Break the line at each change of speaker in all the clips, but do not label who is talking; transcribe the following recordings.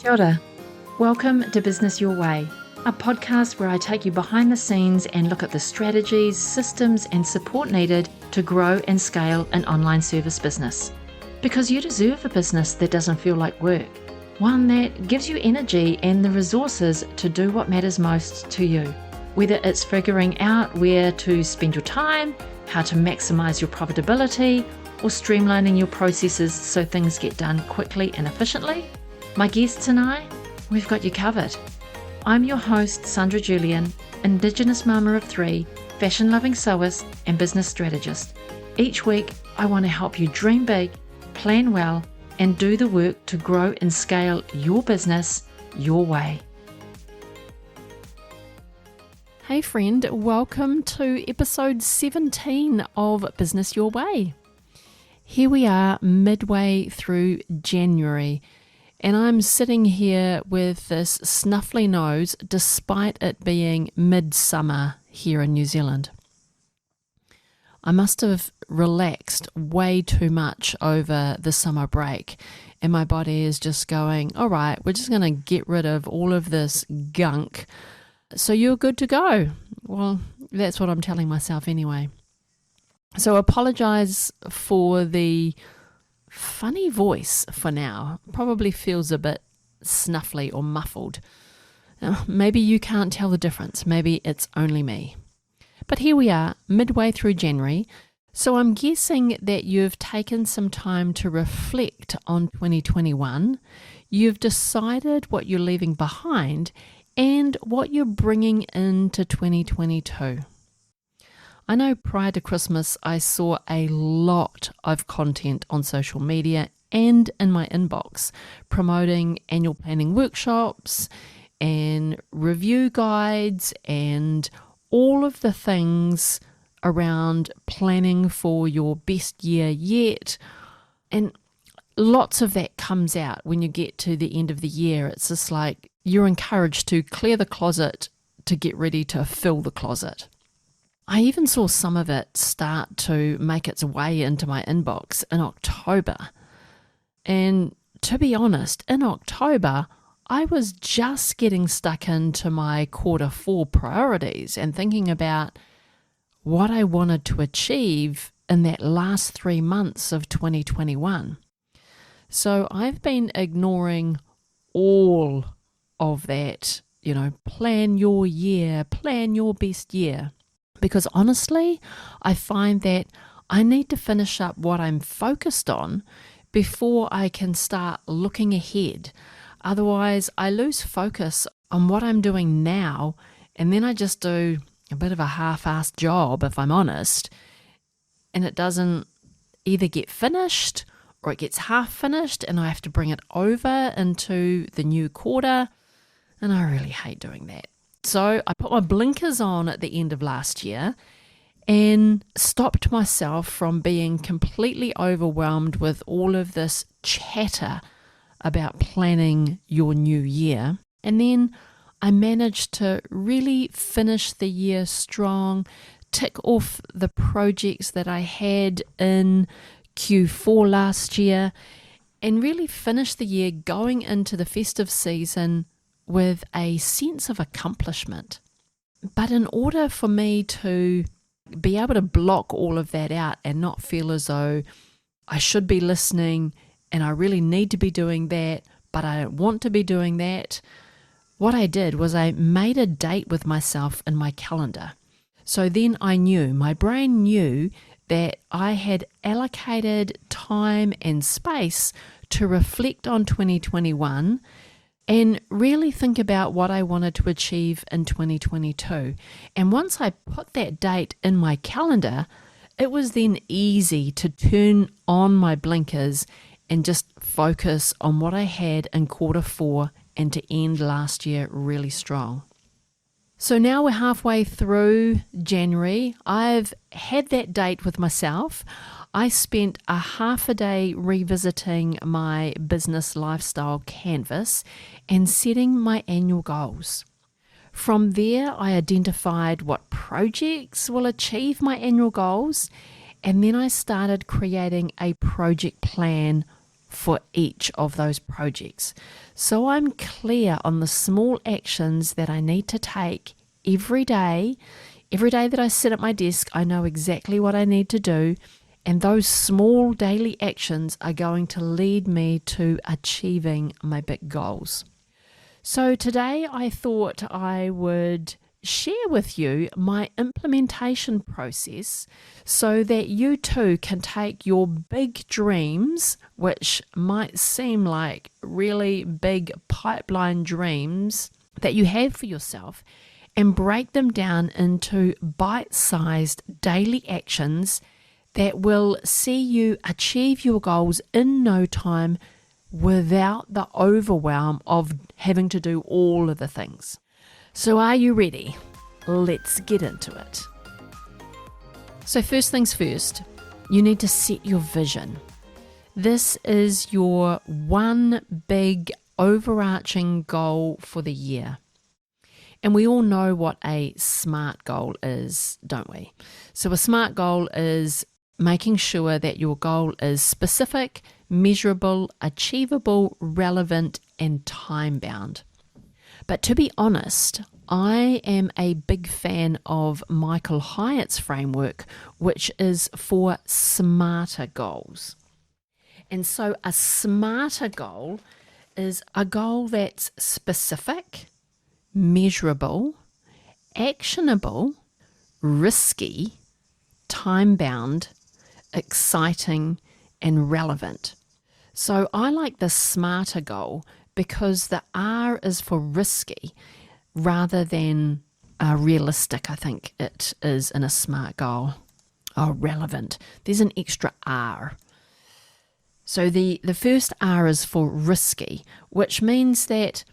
Kia ora. Welcome to Business Your Way, a podcast where I take you behind the scenes and look at the strategies, systems, and support needed to grow and scale an online service business. Because you deserve a business that doesn't feel like work, one that gives you energy and the resources to do what matters most to you. Whether it's figuring out where to spend your time, how to maximize your profitability, or streamlining your processes so things get done quickly and efficiently, my guests and I, we've got you covered. I'm your host, Sandra Julian, Indigenous mama of three, fashion-loving sewist, and business strategist. Each week, I want to help you dream big, plan well, and do the work to grow and scale your business your way. Hey friend, welcome to episode 17 of Business Your Way. Here we are midway through January, and I'm sitting here with this snuffly nose despite it being midsummer here in New Zealand. I must have relaxed way too much over the summer break, and my body is just going, all right, we're just going to get rid of all of this gunk, so you're good to go. Well, that's what I'm telling myself anyway. So apologize for the funny voice for now. Probably feels a bit snuffly or muffled. Maybe you can't tell the difference. Maybe it's only me. But here we are, midway through January. So I'm guessing that you've taken some time to reflect on 2021. You've decided what you're leaving behind and what you're bringing into 2022. I know prior to Christmas, I saw a lot of content on social media and in my inbox promoting annual planning workshops and review guides and all of the things around planning for your best year yet. And lots of that comes out when you get to the end of the year. It's just like you're encouraged to clear the closet to get ready to fill the closet. I even saw some of it start to make its way into my inbox in October. And to be honest, in October, I was just getting stuck into my Q4 priorities and thinking about what I wanted to achieve in that last 3 months of 2021. So I've been ignoring all of that, plan your year, plan your best year. Because honestly, I find that I need to finish up what I'm focused on before I can start looking ahead. Otherwise, I lose focus on what I'm doing now, and then I just do a bit of a half-assed job, if I'm honest, and it doesn't either get finished or it gets half finished, and I have to bring it over into the new quarter, and I really hate doing that. So I put my blinkers on at the end of last year and stopped myself from being completely overwhelmed with all of this chatter about planning your new year. And then I managed to really finish the year strong, tick off the projects that I had in Q4 last year, and really finish the year going into the festive season with a sense of accomplishment. But in order for me to be able to block all of that out and not feel as though I should be listening and I really need to be doing that, but I don't want to be doing that, what I did was I made a date with myself in my calendar. So then my brain knew that I had allocated time and space to reflect on 2021 and really think about what I wanted to achieve in 2022. And once I put that date in my calendar, it was then easy to turn on my blinkers and just focus on what I had in Q4 and to end last year really strong. So now we're halfway through January. I've had that date with myself. I spent a half a day revisiting my business lifestyle canvas and setting my annual goals. From there, I identified what projects will achieve my annual goals, and then I started creating a project plan for each of those projects. So I'm clear on the small actions that I need to take every day. Every day that I sit at my desk, I know exactly what I need to do. And those small daily actions are going to lead me to achieving my big goals. So today I thought I would share with you my implementation process so that you too can take your big dreams, which might seem like really big pipeline dreams that you have for yourself, and break them down into bite-sized daily actions that will see you achieve your goals in no time without the overwhelm of having to do all of the things. So are you ready? Let's get into it. So first things first, you need to set your vision. This is your one big overarching goal for the year. And we all know what a SMART goal is, don't we? So a SMART goal is making sure that your goal is specific, measurable, achievable, relevant, and time-bound. But to be honest, I am a big fan of Michael Hyatt's framework, which is for smarter goals. And so a smarter goal is a goal that's specific, measurable, actionable, risky, time-bound, exciting, and relevant. So I like the smarter goal because the R is for risky rather than realistic, I think it is in a SMART goal. Oh, relevant. There's an extra R. So the first R is for risky, which means that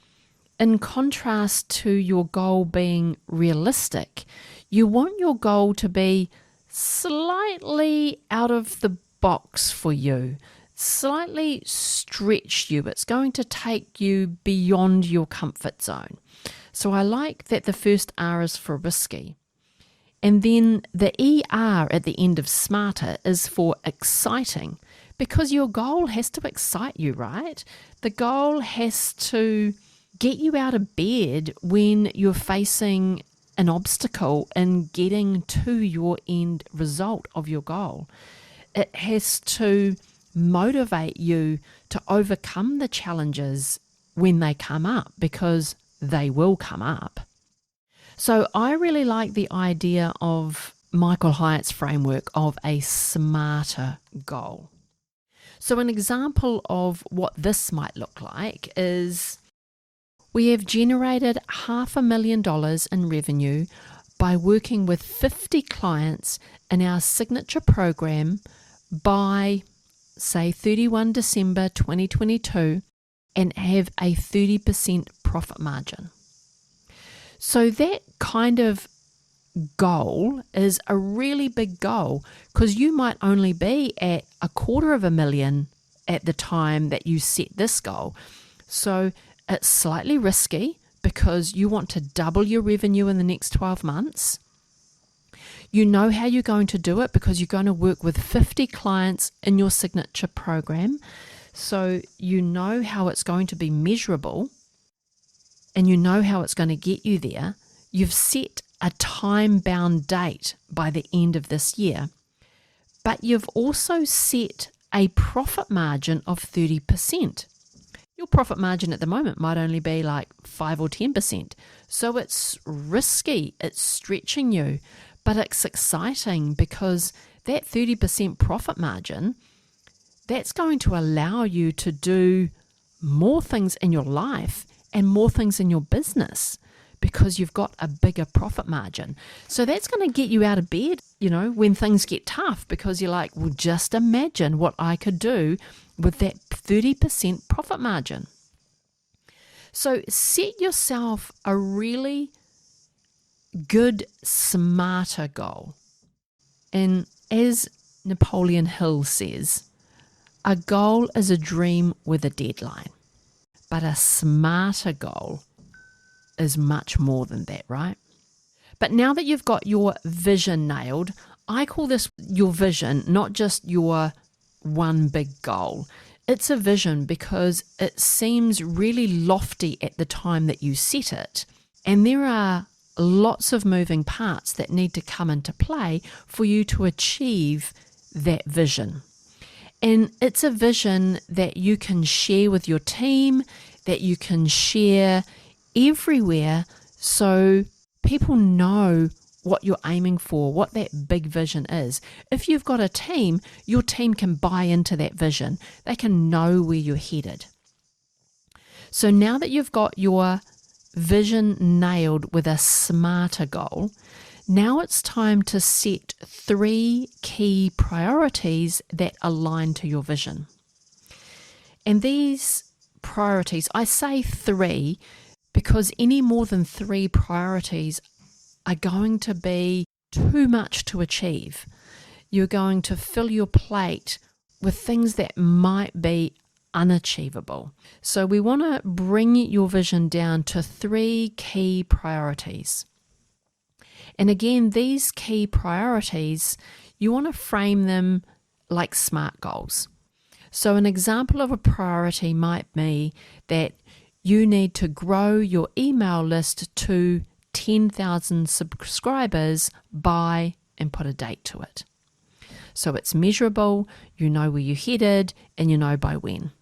in contrast to your goal being realistic, you want your goal to be slightly out of the box for you, slightly stretch you. It's going to take you beyond your comfort zone. So I like that the first R is for risky. And then the ER at the end of smarter is for exciting, because your goal has to excite you, right? The goal has to get you out of bed when you're facing an obstacle in getting to your end result of your goal. It has to motivate you to overcome the challenges when they come up, because they will come up. So I really like the idea of Michael Hyatt's framework of a smarter goal. So an example of what this might look like is we have generated $500,000 in revenue by working with 50 clients in our signature program by, say, 31 December 2022 and have a 30% profit margin. So that kind of goal is a really big goal, because you might only be at $250,000 at the time that you set this goal. So it's slightly risky because you want to double your revenue in the next 12 months. You know how you're going to do it because you're going to work with 50 clients in your signature program. So you know how it's going to be measurable and you know how it's going to get you there. You've set a time-bound date by the end of this year, but you've also set a profit margin of 30%. Your profit margin at the moment might only be like 5 or 10%. So it's risky, it's stretching you, but it's exciting because that 30% profit margin, that's going to allow you to do more things in your life and more things in your business because you've got a bigger profit margin. So that's going to get you out of bed, when things get tough, because you're like, well, just imagine what I could do with that 30% profit margin. So set yourself a really good, smarter goal. And as Napoleon Hill says, a goal is a dream with a deadline, but a smarter goal is much more than that, right? But now that you've got your vision nailed, I call this your vision, not just your one big goal. It's a vision because it seems really lofty at the time that you set it, and there are lots of moving parts that need to come into play for you to achieve that vision. And it's a vision that you can share with your team, that you can share everywhere so people know what you're aiming for, what that big vision is. If you've got a team, your team can buy into that vision. They can know where you're headed. So now that you've got your vision nailed with a smarter goal, now it's time to set 3 key priorities that align to your vision. And these priorities, I say 3 because any more than 3 priorities are going to be too much to achieve. You're going to fill your plate with things that might be unachievable. So we want to bring your vision down to 3 key priorities. And again, these key priorities, you want to frame them like SMART goals. So an example of a priority might be that you need to grow your email list to 10,000 subscribers by, and put a date to it. So it's measurable, you know where you're headed, and you know by when.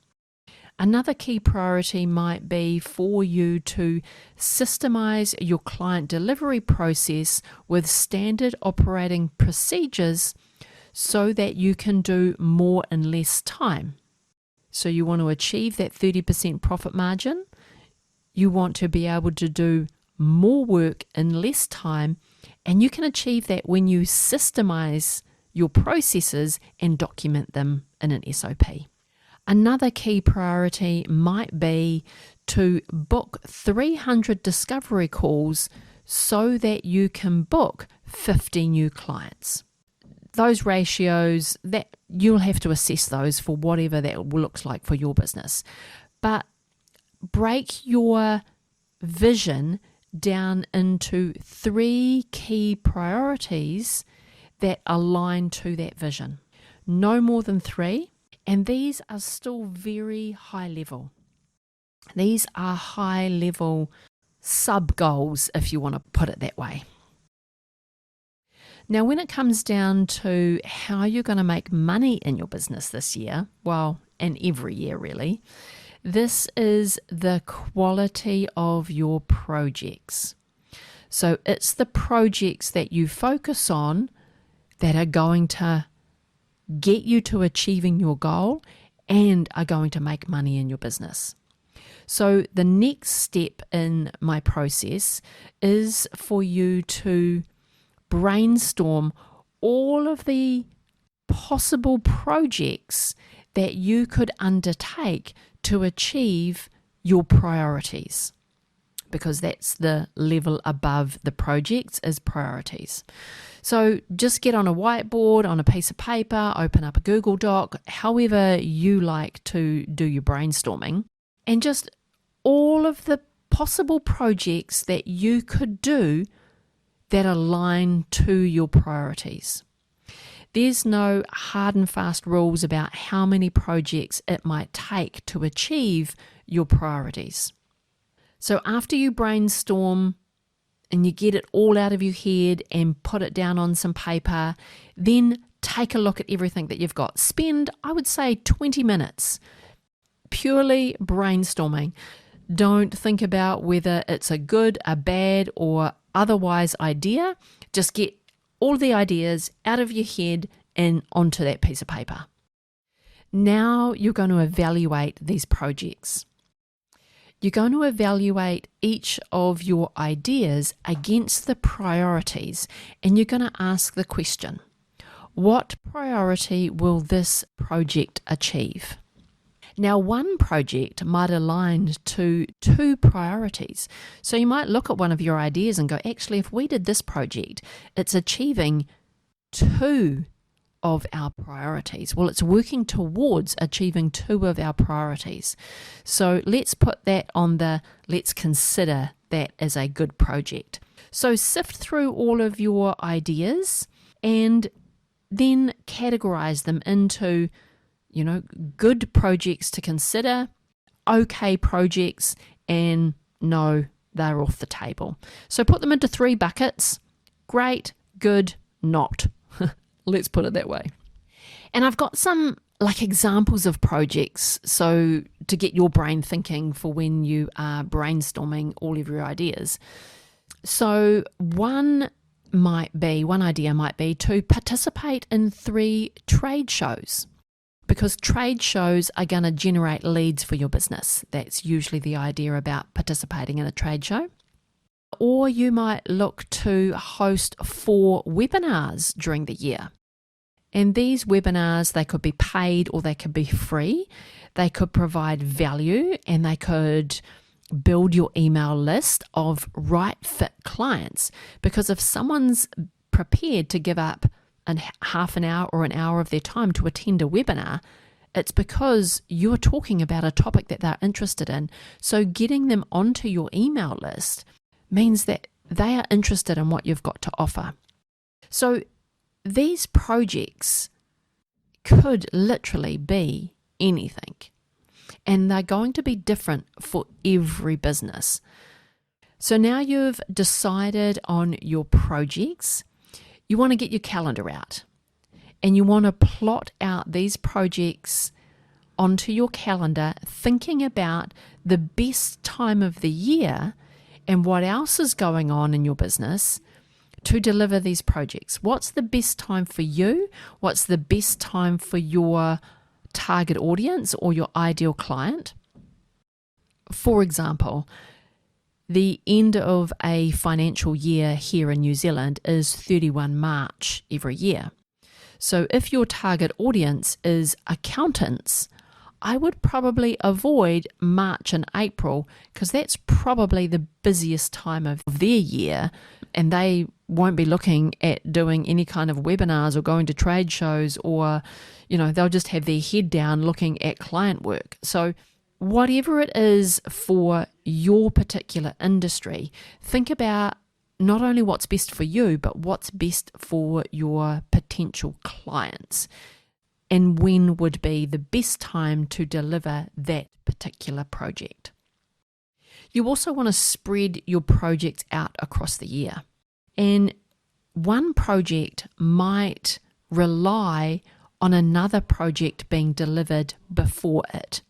Another key priority might be for you to systemize your client delivery process with standard operating procedures so that you can do more in less time. So you want to achieve that 30% profit margin. You want to be able to do more work in less time, and you can achieve that when you systemize your processes and document them in an SOP. Another key priority might be to book 300 discovery calls so that you can book 50 new clients. Those ratios, that you'll have to assess those for whatever that looks like for your business. But break your vision down into 3 key priorities that align to that vision. No more than 3. And these are still very high level. These are high level sub goals, if you want to put it that way. Now, when it comes down to how you're going to make money in your business this year, well, and every year really, this is the quality of your projects. So it's the projects that you focus on that are going to get you to achieving your goal and are going to make money in your business. So the next step in my process is for you to brainstorm all of the possible projects that you could undertake to achieve your priorities, because that's the level above the projects is priorities. So just get on a whiteboard, on a piece of paper, open up a Google Doc, however you like to do your brainstorming, and just all of the possible projects that you could do that align to your priorities. There's no hard and fast rules about how many projects it might take to achieve your priorities. So after you brainstorm and you get it all out of your head and put it down on some paper, then take a look at everything that you've got. Spend, I would say, 20 minutes purely brainstorming. Don't think about whether it's a good, a bad, or otherwise idea. Just get all the ideas out of your head and onto that piece of paper. Now you're going to evaluate these projects. You're going to evaluate each of your ideas against the priorities, and you're going to ask the question, what priority will this project achieve? Now, one project might align to 2 priorities. So you might look at one of your ideas and go, actually, if we did this project, it's achieving 2 of our priorities. Well, it's working towards achieving 2 of our priorities. So let's put that on let's consider that as a good project. So sift through all of your ideas and then categorize them into, good projects to consider, okay projects, and no, they're off the table. So put them into 3 buckets: great, good, not. Let's put it that way. And I've got some examples of projects so to get your brain thinking for when you are brainstorming all of your ideas. So one idea might be to participate in 3 trade shows, because trade shows are going to generate leads for your business. That's usually the idea about participating in a trade show. Or you might look to host 4 webinars during the year. And these webinars, they could be paid or they could be free. They could provide value and they could build your email list of right fit clients. Because if someone's prepared to give up half an hour or an hour of their time to attend a webinar, it's because you're talking about a topic that they're interested in. So getting them onto your email list means that they are interested in what you've got to offer. So these projects could literally be anything, and they're going to be different for every business. So now you've decided on your projects, you want to get your calendar out and you want to plot out these projects onto your calendar, thinking about the best time of the year and what else is going on in your business to deliver these projects. What's the best time for you? What's the best time for your target audience or your ideal client? For example, the end of a financial year here in New Zealand is 31 March every year. So if your target audience is accountants, I would probably avoid March and April, because that's probably the busiest time of their year, and they won't be looking at doing any kind of webinars or going to trade shows, or they'll just have their head down looking at client work. So whatever it is for your particular industry, think about not only what's best for you, but what's best for your potential clients, and when would be the best time to deliver that particular project. You also want to spread your projects out across the year. And one project might rely on another project being delivered before it.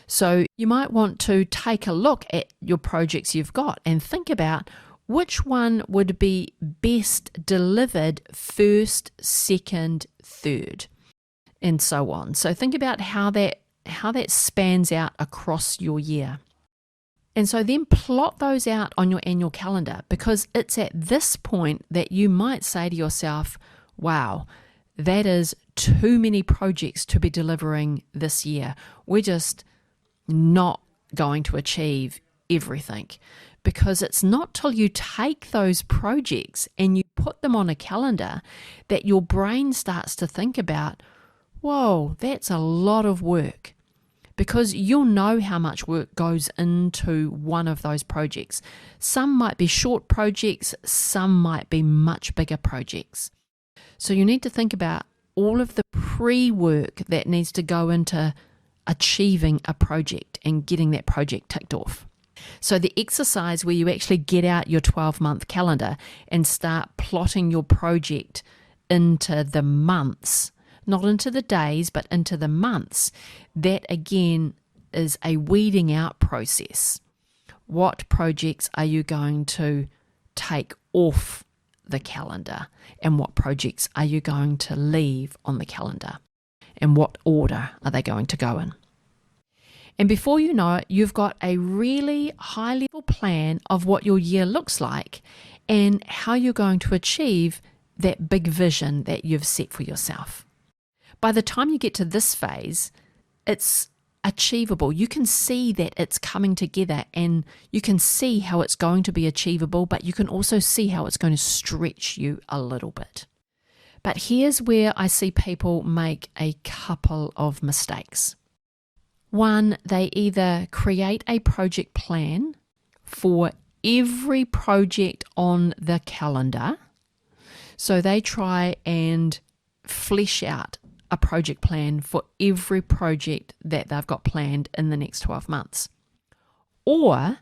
So you might want to take a look at your projects you've got and think about which one would be best delivered first, second, third, and so on. So think about how that spans out across your year. And so then plot those out on your annual calendar, because it's at this point that you might say to yourself, wow, that is too many projects to be delivering this year. We're just not going to achieve everything. Because it's not till you take those projects and you put them on a calendar that your brain starts to think about, whoa, that's a lot of work. Because you'll know how much work goes into one of those projects. Some might be short projects, some might be much bigger projects. So you need to think about all of the pre-work that needs to go into achieving a project and getting that project ticked off. So the exercise where you actually get out your 12-month calendar and start plotting your project into the months, not into the days, but into the months, that again is a weeding out process. What projects are you going to take off the calendar, and what projects are you going to leave on the calendar, and what order are they going to go in? And before you know it, you've got a really high-level plan of what your year looks like and how you're going to achieve that big vision that you've set for yourself. By the time you get to this phase, it's achievable. You can see that it's coming together, and you can see how it's going to be achievable, but you can also see how it's going to stretch you a little bit. But here's where I see people make a couple of mistakes. One, they either create a project plan for every project on the calendar. So they try and flesh out a project plan for every project that they've got planned in the next 12 months. Or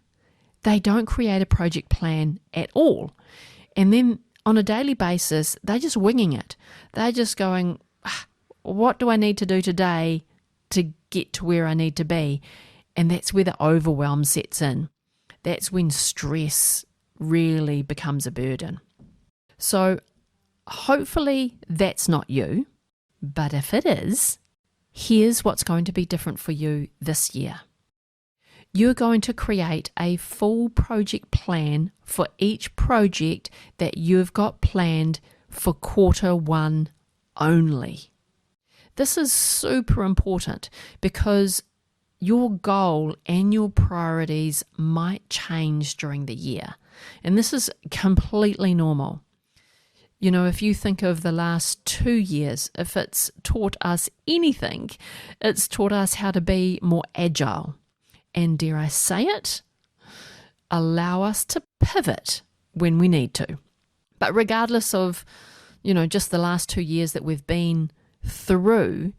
they don't create a project plan at all. And then on a daily basis, they're just winging it. They're just going, what do I need to do today to get to where I need to be? And that's where the overwhelm sets in. That's when stress really becomes a burden. So hopefully that's not you. But if it is, here's what's going to be different for you this year. You're going to create a full project plan for each project that you've got planned for quarter one only. This is super important because your goal and your priorities might change during the year. And this is completely normal. You know, if you think of the last 2 years, if it's taught us anything, it's taught us how to be more agile. And dare I say it, allow us to pivot when we need to. But regardless of, just the last 2 years that we've been through,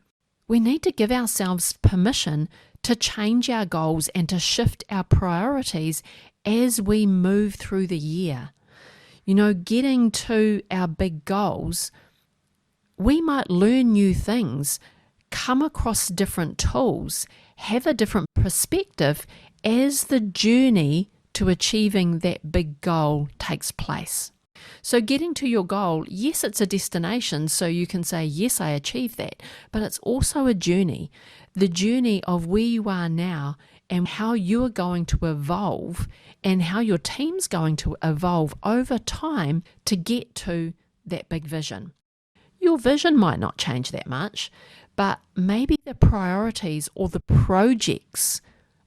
we need to give ourselves permission to change our goals and to shift our priorities as we move through the year. Getting to our big goals, we might learn new things, come across different tools, have a different perspective as the journey to achieving that big goal takes place. So getting to your goal, yes, it's a destination, so you can say, yes, I achieved that, but it's also a journey, the journey of where you are now and how you are going to evolve and how your team's going to evolve over time to get to that big vision. Your vision might not change that much, but maybe the priorities or the projects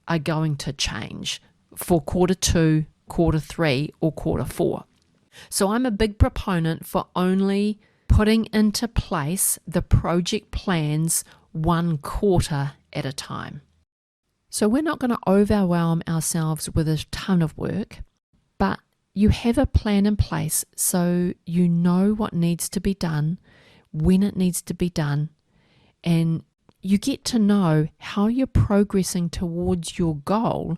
are going to change for quarter two, quarter three, or quarter four. So I'm a big proponent for only putting into place the project plans 1 quarter at a time. So we're not going to overwhelm ourselves with a ton of work, but you have a plan in place so you know what needs to be done, when it needs to be done, and you get to know how you're progressing towards your goal,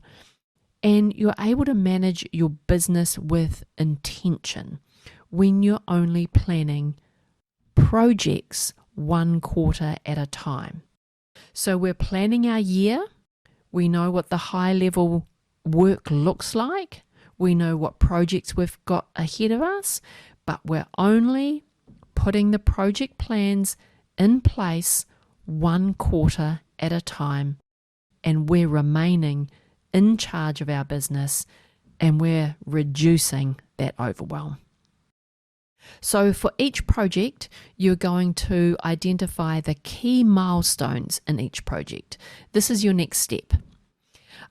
and you're able to manage your business with intention when you're only planning projects 1 quarter at a time. So we're planning our year. We know what the high level work looks like. We know what projects we've got ahead of us, but we're only putting the project plans in place 1 quarter at a time, and we're remaining in charge of our business and we're reducing that overwhelm. So for each project, you're going to identify the key milestones in each project. This is your next step.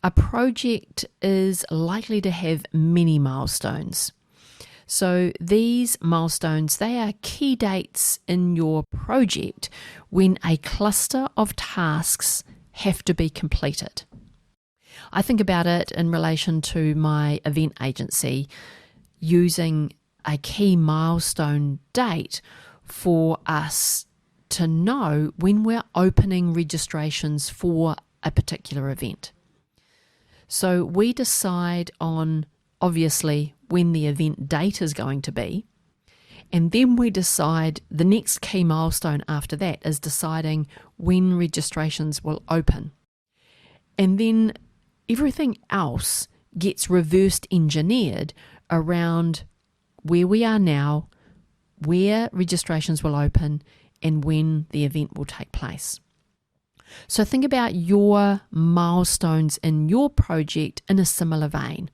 A project is likely to have many milestones. So these milestones, they are key dates in your project when a cluster of tasks have to be completed. I think about it in relation to my event agency using a key milestone date for us to know when we're opening registrations for a particular event. So we decide on, obviously, when the event date is going to be, and then we decide the next key milestone after that is deciding when registrations will open. And then everything else gets reversed engineered around where we are now, where registrations will open, and when the event will take place. So think about your milestones in your project in a similar vein.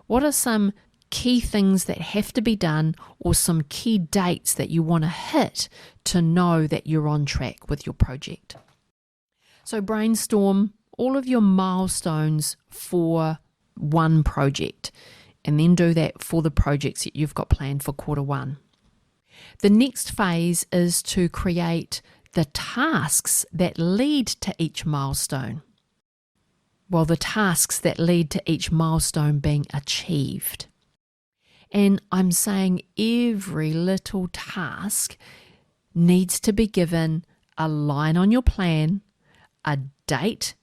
What are some key things that have to be done, or some key dates that you want to hit to know that you're on track with your project? So brainstorm all of your milestones for one project, and then do that for the projects that you've got planned for quarter one. The next phase is to create the tasks that lead to each milestone. Well, the tasks that lead to each milestone being achieved. And I'm saying every little task needs to be given a line on your plan, a date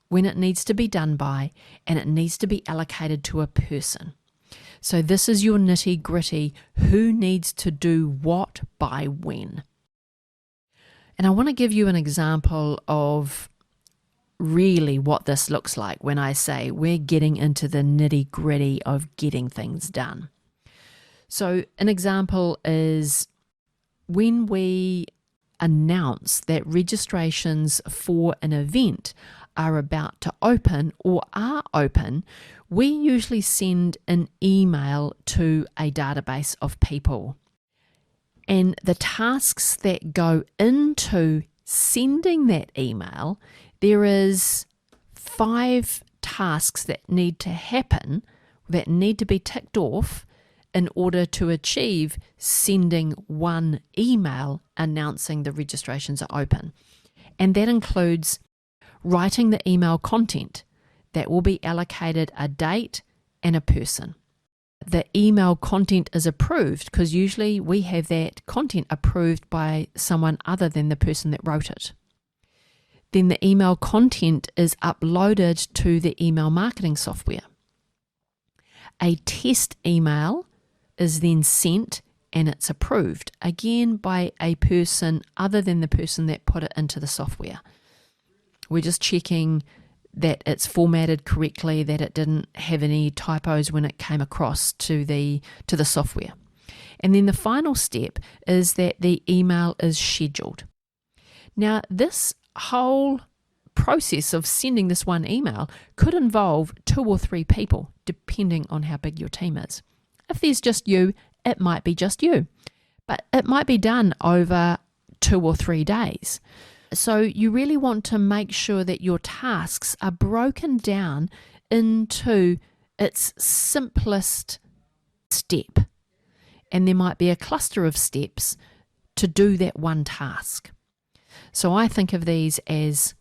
when it needs to be done by, and it needs to be allocated to a person. So this is your nitty gritty, who needs to do what by when. And I want to give you an example of really what this looks like when I say we're getting into the nitty gritty of getting things done. So an example is when we announce that registrations for an event are about to open or are open, we usually send an email to a database of people. And the tasks that go into sending that email, there is 5 tasks that need to happen, that need to be ticked off in order to achieve sending one email announcing the registrations are open. And that includes writing the email content that will be allocated a date and a person. The email content is approved because usually we have that content approved by someone other than the person that wrote it. Then the email content is uploaded to the email marketing software. A test email is then sent and it's approved, again by a person other than the person that put it into the software. We're just checking that it's formatted correctly, that it didn't have any typos when it came across to the software. And then the final step is that the email is scheduled. Now, this whole process of sending this one email could involve 2 or 3 people, depending on how big your team is. If there's just you, it might be just you, but it might be done over 2 or 3 days. So you really want to make sure that your tasks are broken down into its simplest step. And there might be a cluster of steps to do that one task. So I think of these as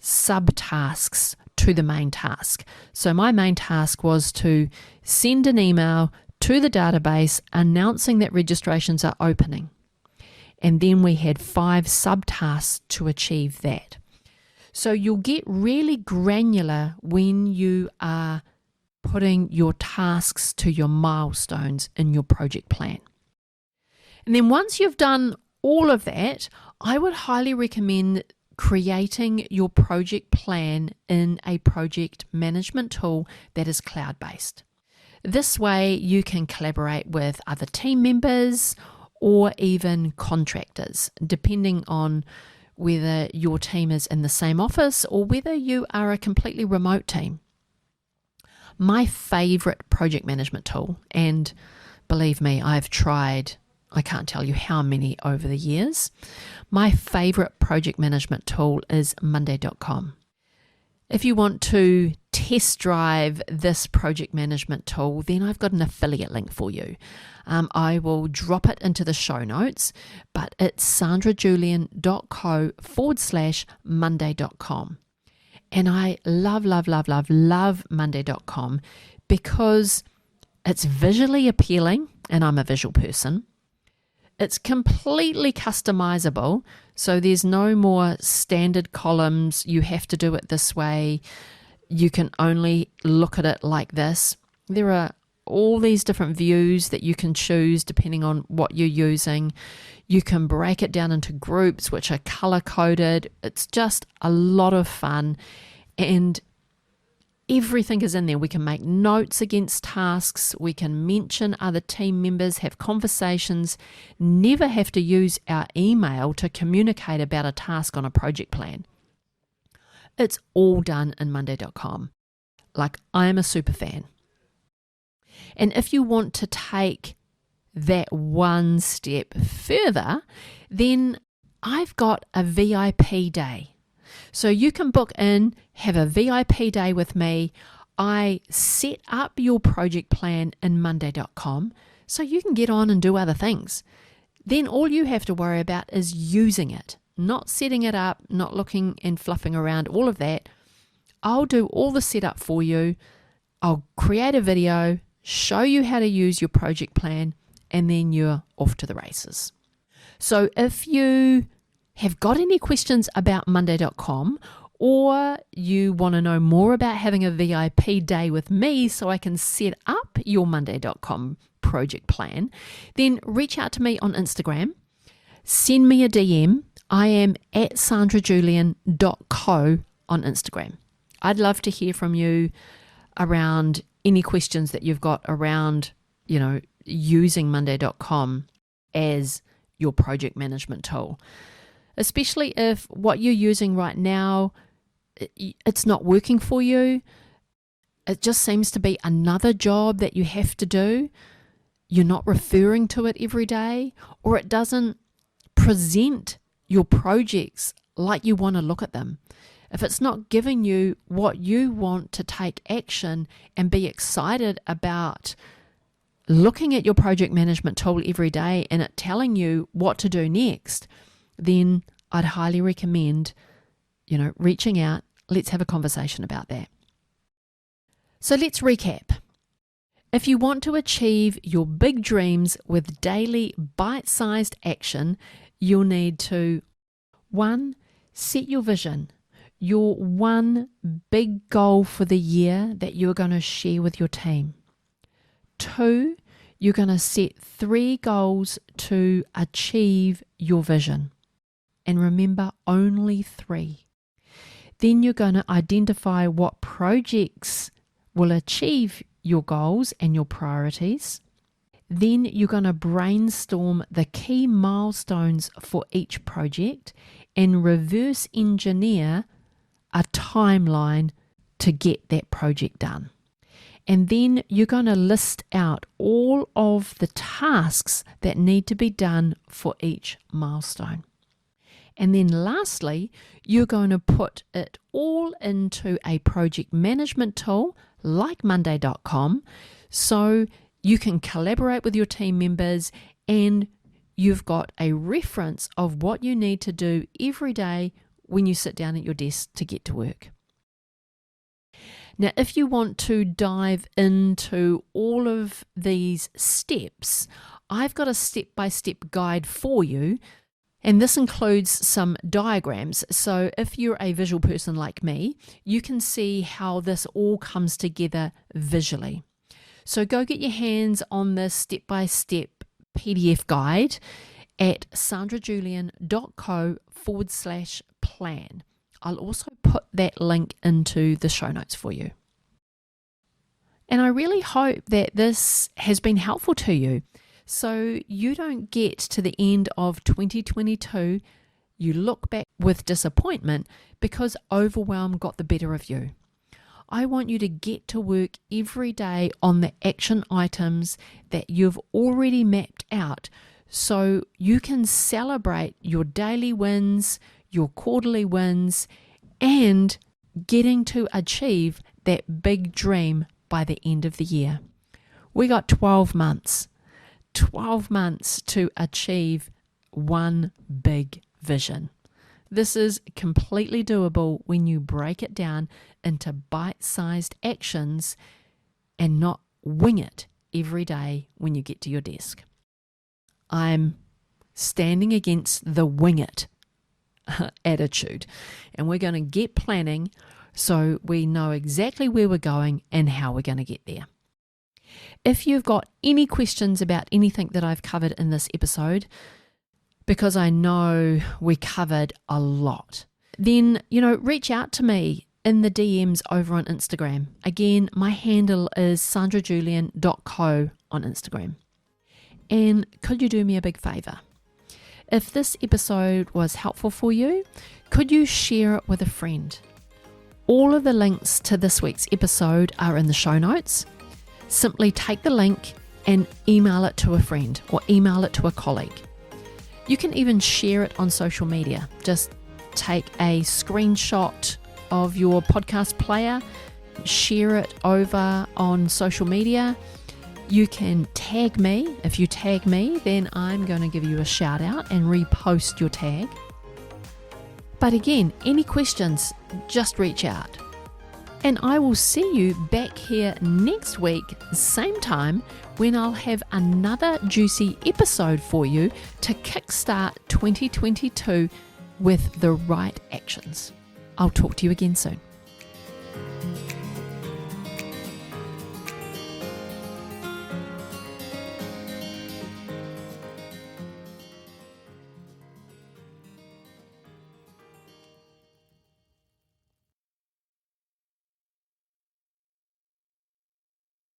subtasks to the main task. So my main task was to send an email to the database announcing that registrations are opening. And then we had 5 subtasks to achieve that. So you'll get really granular when you are putting your tasks to your milestones in your project plan. And then once you've done all of that, I would highly recommend creating your project plan in a project management tool that is cloud-based. This way you can collaborate with other team members or even contractors, depending on whether your team is in the same office or whether you are a completely remote team. My favorite project management tool, and believe me, I've tried, I can't tell you how many over the years. My favorite project management tool is Monday.com. If you want to test drive this project management tool, then I've got an affiliate link for you. I will drop it into the show notes, but it's sandrajulian.co/Monday.com. And I love Monday.com because it's visually appealing, and I'm a visual person. It's completely customizable, so there's no more standard columns. You have to do it this way. You can only look at it like this. There are all these different views that you can choose depending on what you're using. You can break it down into groups which are color coded. It's just a lot of fun, and everything is in there. We can make notes against tasks. We can mention other team members, have conversations, never have to use our email to communicate about a task on a project plan. It's all done in Monday.com. Like, I am a super fan. And if you want to take that one step further, then I've got a VIP day. So you can book in, have a VIP day with me. I set up your project plan in Monday.com so you can get on and do other things. Then all you have to worry about is using it, not setting it up, not looking and fluffing around, all of that. I'll do all the setup for you. I'll create a video, show you how to use your project plan, and then you're off to the races. So if you have got any questions about Monday.com, or you want to know more about having a VIP day with me so I can set up your Monday.com project plan, then reach out to me on Instagram. Send me a DM. I am at sandrajulian.co on Instagram. I'd love to hear from you around any questions that you've got around, using Monday.com as your project management tool. Especially if what you're using right now, it's not working for you. It just seems to be another job that you have to do. You're not referring to it every day, or it doesn't present your projects like you want to look at them. If it's not giving you what you want to take action and be excited about looking at your project management tool every day and it telling you what to do next, then I'd highly recommend, reaching out. Let's have a conversation about that. So let's recap. If you want to achieve your big dreams with daily bite-sized action, you'll need to 1. Set your vision, your one big goal for the year that you're going to share with your team. 2. You're going to set 3 goals to achieve your vision. And remember, only 3. Then you're going to identify what projects will achieve your goals and your priorities. Then you're going to brainstorm the key milestones for each project and reverse engineer a timeline to get that project done. And then you're going to list out all of the tasks that need to be done for each milestone. And then lastly, you're going to put it all into a project management tool like Monday.com so you can collaborate with your team members and you've got a reference of what you need to do every day when you sit down at your desk to get to work. Now, if you want to dive into all of these steps, I've got a step-by-step guide for you. And this includes some diagrams. So if you're a visual person like me, you can see how this all comes together visually. So go get your hands on this step-by-step PDF guide at sandrajulian.co/plan. I'll also put that link into the show notes for you. And I really hope that this has been helpful to you. So you don't get to the end of 2022, you look back with disappointment because overwhelm got the better of you. I want you to get to work every day on the action items that you've already mapped out so you can celebrate your daily wins, your quarterly wins, and getting to achieve that big dream by the end of the year. We got 12 months. 12 months to achieve one big vision. This is completely doable when you break it down into bite-sized actions and not wing it every day when you get to your desk. I'm standing against the wing it attitude, and we're going to get planning so we know exactly where we're going and how we're going to get there. If you've got any questions about anything that I've covered in this episode, because I know we covered a lot, then, reach out to me in the DMs over on Instagram. Again, my handle is sandrajulian.co on Instagram. And could you do me a big favor? If this episode was helpful for you, could you share it with a friend? All of the links to this week's episode are in the show notes. Simply take the link and email it to a friend or email it to a colleague. You can even share it on social media. Just take a screenshot of your podcast player, share it over on social media. You can tag me. If you tag me, then I'm going to give you a shout out and repost your tag. But again, any questions, just reach out. And I will see you back here next week, same time, when I'll have another juicy episode for you to kickstart 2022 with the right actions. I'll talk to you again soon.